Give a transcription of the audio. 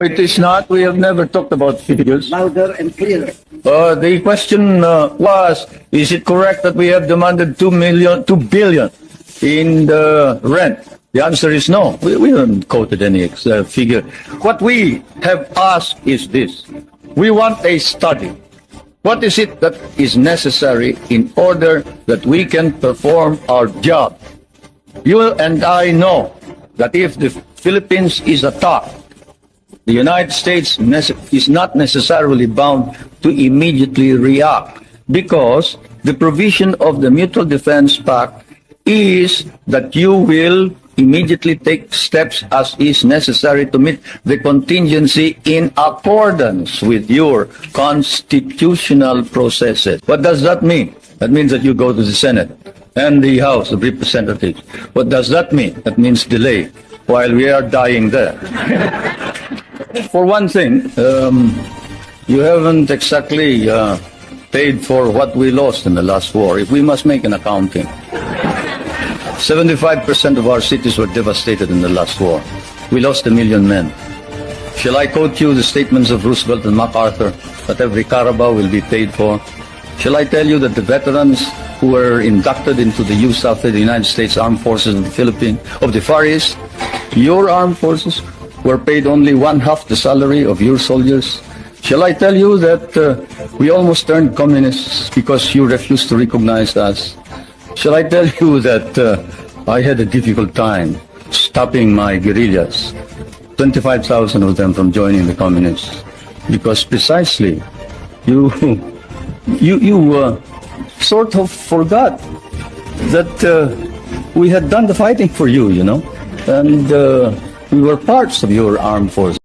It is not. We have never talked about figures. Louder and clearer. The question was, is it correct that we have demanded 2 billion in the rent? The answer is no. We haven't quoted any figure. What we have asked is this. We want a study. What is it that is necessary in order that we can perform our job? You and I know that if the Philippines is attacked, the United States is not necessarily bound to immediately react, because the provision of the Mutual Defense Pact is that you will immediately take steps as is necessary to meet the contingency in accordance with your constitutional processes. What does that mean? That means that you go to the Senate and the House of Representatives. What does that mean? That means delay while we are dying there. For one thing, you haven't exactly paid for what we lost in the last war. If we must make an accounting, 75% of our cities were devastated in the last war. We lost 1 million men. Shall I quote you the statements of Roosevelt and MacArthur that every Carabao will be paid for? Shall I tell you that the veterans who were inducted into the USAF, the United States Armed Forces of the Philippines, of the Far East, your armed forces, were paid only 1/2 the salary of your soldiers? Shall I tell you that we almost turned communists because you refused to recognize us? Shall I tell you that I had a difficult time stopping my guerrillas, 25,000 of them from joining the communists, because precisely you sort of forgot that we had done the fighting for you, you know, and we were parts of your armed forces.